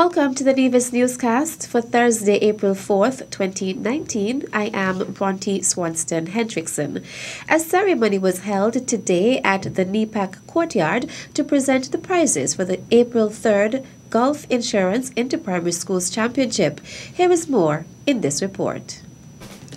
Welcome to the Nevis Newscast for Thursday, April 4th, 2019. I am Bronte Swanston Hendrickson. A ceremony was held today at the NEPAC courtyard to present the prizes for the April 3rd Gulf Insurance Inter-Primary Schools Championship. Here is more in this report.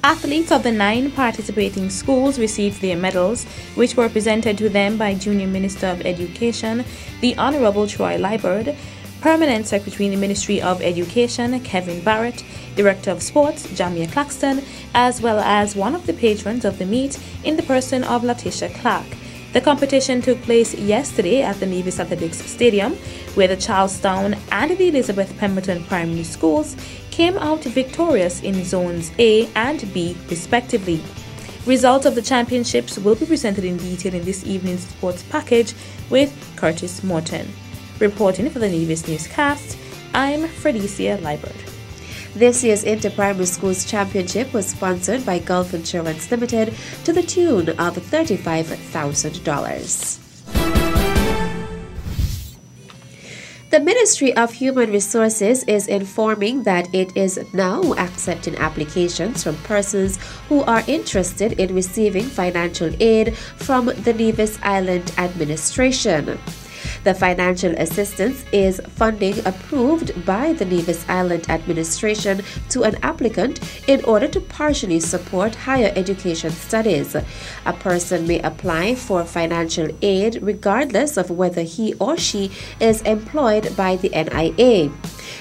Athletes of the 9 participating schools received their medals, which were presented to them by Junior Minister of Education, the Honorable Troy Liburd, Permanent Secretary in the Ministry of Education, Kevin Barrett, Director of Sports, Jamia Claxton, as well as one of the patrons of the meet in the person of Latisha Clark. The competition took place yesterday at the Nevis Athletics Stadium, where the Charlestown and the Elizabeth Pemberton Primary Schools came out victorious in Zones A and B respectively. Results of the championships will be presented in detail in this evening's sports package with Curtis Morton. Reporting for the Nevis Newscast, I'm Fredicia Liburd. This year's Inter-Primary Schools Championship was sponsored by Gulf Insurance Limited to the tune of $35,000. The Ministry of Human Resources is informing that it is now accepting applications from persons who are interested in receiving financial aid from the Nevis Island Administration. The financial assistance is funding approved by the Nevis Island Administration to an applicant in order to partially support higher education studies. A person may apply for financial aid regardless of whether he or she is employed by the NIA.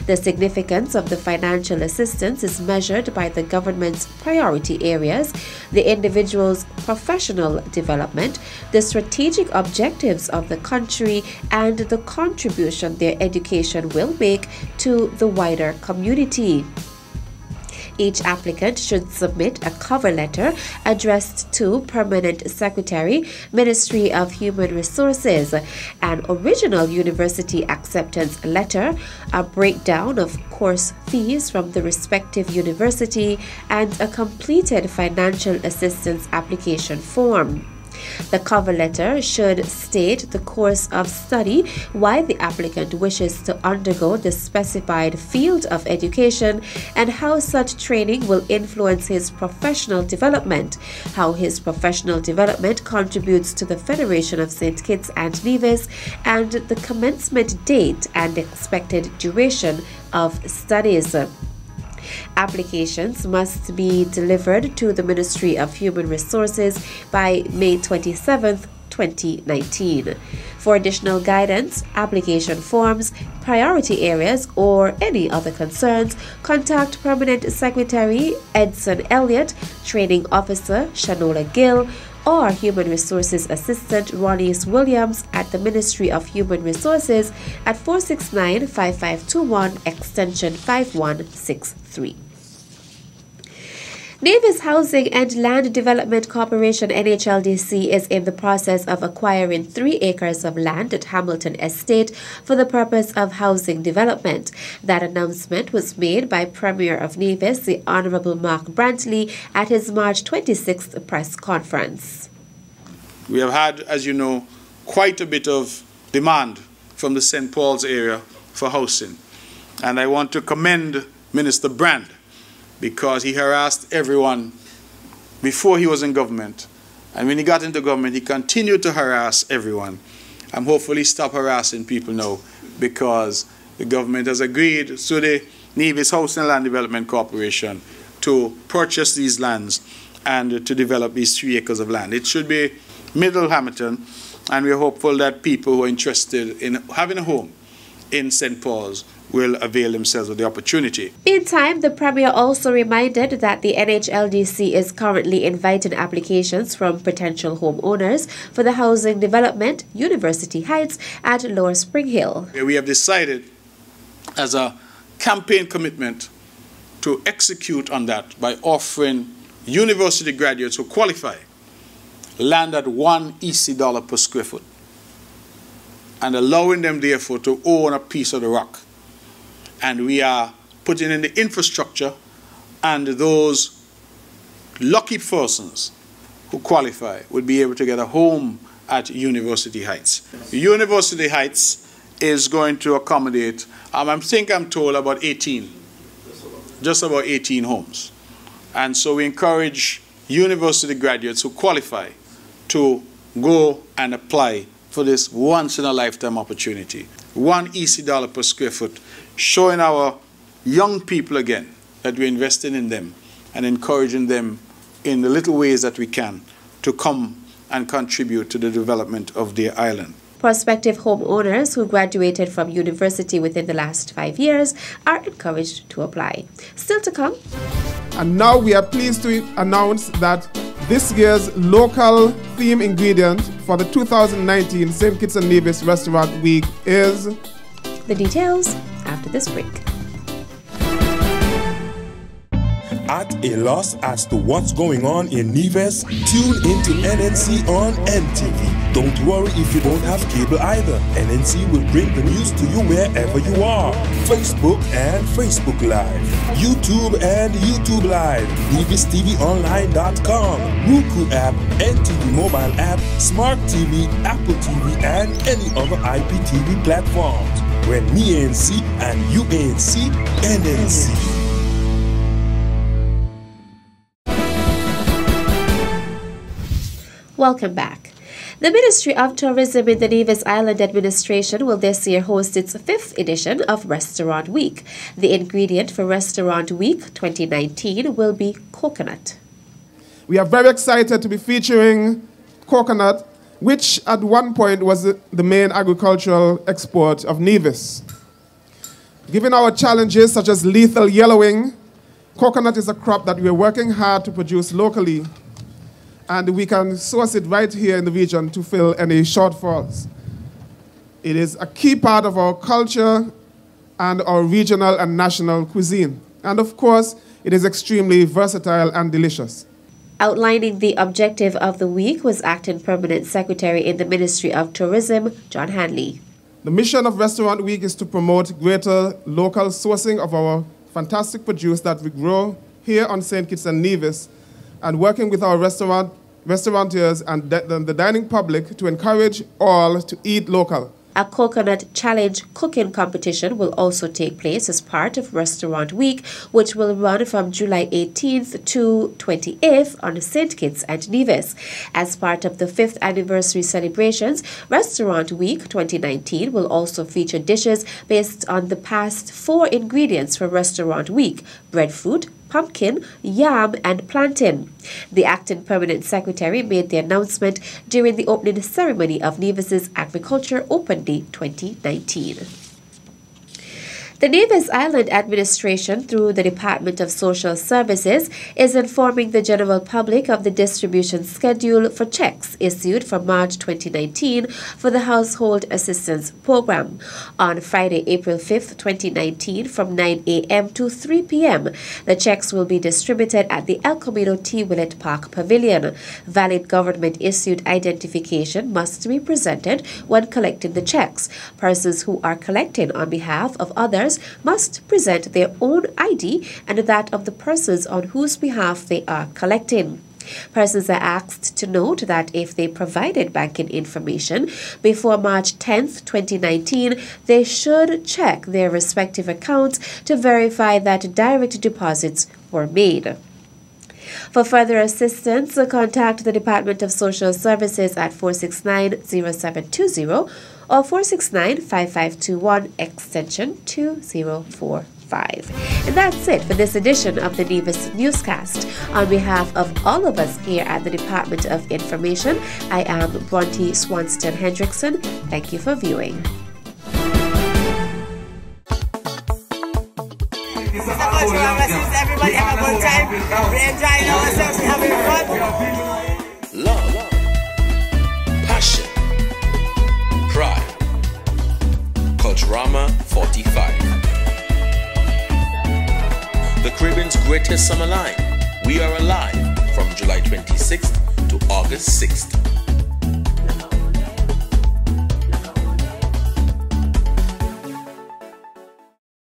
The significance of the financial assistance is measured by the government's priority areas, the individual's professional development, the strategic objectives of the country, and the contribution their education will make to the wider community. Each applicant should submit a cover letter addressed to Permanent Secretary, Ministry of Human Resources, an original university acceptance letter, a breakdown of course fees from the respective university, and a completed financial assistance application form. The cover letter should state the course of study, why the applicant wishes to undergo the specified field of education, and how such training will influence his professional development, how his professional development contributes to the Federation of St. Kitts and Nevis, and the commencement date and expected duration of studies. Applications must be delivered to the Ministry of Human Resources by May 27, 2019. For additional guidance, application forms, priority areas, or any other concerns, contact Permanent Secretary Edson Elliott, Training Officer Shanola Gill, or Human Resources Assistant Ronnie Williams at the Ministry of Human Resources at 469-5521 extension 5163. Nevis Housing and Land Development Corporation NHLDC is in the process of acquiring 3 acres of land at Hamilton Estate for the purpose of housing development. That announcement was made by Premier of Nevis, the Honorable Mark Brantley, at his March 26th press conference. We have had, as you know, quite a bit of demand from the St. Paul's area for housing. And I want to commend Minister Brand, because he harassed everyone before he was in government. And when he got into government, he continued to harass everyone. I'm hopefully stop harassing people now, because the government has agreed to the Nevis Housing and Land Development Corporation to purchase these lands and to develop these 3 acres of land. It should be Middle Hamilton, and we're hopeful that people who are interested in having a home in St. Paul's will avail themselves of the opportunity. Meantime, the Premier also reminded that the NHLDC is currently inviting applications from potential homeowners for the housing development University Heights at Lower Spring Hill. We have decided as a campaign commitment to execute on that by offering university graduates who qualify land at $1 EC per square foot and allowing them therefore to own a piece of the rock. And we are putting in the infrastructure, and those lucky persons who qualify would be able to get a home at University Heights. University Heights is going to accommodate, I think I'm told about 18, just about 18 homes. And so we encourage university graduates who qualify to go and apply for this once-in-a-lifetime opportunity. $1 EC per square foot, showing our young people again that we're investing in them and encouraging them in the little ways that we can to come and contribute to the development of their island. Prospective homeowners who graduated from university within the last 5 years are encouraged to apply. Still to come. And now we are pleased to announce that this year's local theme ingredient for the 2019 St. Kitts and Nevis Restaurant Week is... The details after this break. At a loss as to what's going on in Nevis? Tune into NNC on NTV. Don't worry if you don't have cable either. NNC will bring the news to you wherever you are. Facebook and Facebook Live. YouTube and YouTube Live. NevisTVOnline.com. Roku app, NTV mobile app, Smart TV, Apple TV, and any other IPTV platforms. When me ANC and you ANC, NNC. Welcome back. The Ministry of Tourism in the Nevis Island Administration will this year host its 5th edition of Restaurant Week. The ingredient for Restaurant Week 2019 will be coconut. We are very excited to be featuring coconut, which at one point was the main agricultural export of Nevis. Given our challenges such as lethal yellowing, coconut is a crop that we are working hard to produce locally, and we can source it right here in the region to fill any shortfalls. It is a key part of our culture and our regional and national cuisine. And of course, it is extremely versatile and delicious. Outlining the objective of the week was Acting Permanent Secretary in the Ministry of Tourism, John Hanley. The mission of Restaurant Week is to promote greater local sourcing of our fantastic produce that we grow here on St. Kitts and Nevis, and working with our restaurateurs and the dining public to encourage all to eat local. A coconut challenge cooking competition will also take place as part of Restaurant Week, which will run from July 18th to 28th on St. Kitts and Nevis. As part of the 5th anniversary celebrations, Restaurant Week 2019 will also feature dishes based on the past 4 ingredients for Restaurant Week: breadfruit, pumpkin, yam, and plantain. The Acting Permanent Secretary made the announcement during the opening ceremony of Nevis's Agriculture Open Day 2019. The Nevis Island Administration, through the Department of Social Services, is informing the general public of the distribution schedule for checks issued for March 2019 for the Household Assistance Program. On Friday, April 5th, 2019, from 9 a.m. to 3 p.m., the checks will be distributed at the El Camino T. Willett Park Pavilion. Valid government-issued identification must be presented when collecting the checks. Persons who are collecting on behalf of others must present their own ID and that of the persons on whose behalf they are collecting. Persons are asked to note that if they provided banking information before March 10th, 2019, they should check their respective accounts to verify that direct deposits were made. For further assistance, contact the Department of Social Services at 469-0720 or 469-5521 extension 2045. And that's it for this edition of the Nevis Newscast. On behalf of all of us here at the Department of Information, I am Bronte Swanston Hendrickson. Thank you for viewing. Everybody have a good time. We're enjoying ourselves. We're having fun. Love, passion, pride. Culturama 45. The Caribbean's greatest summer line. We are alive from July 26th to August 6th.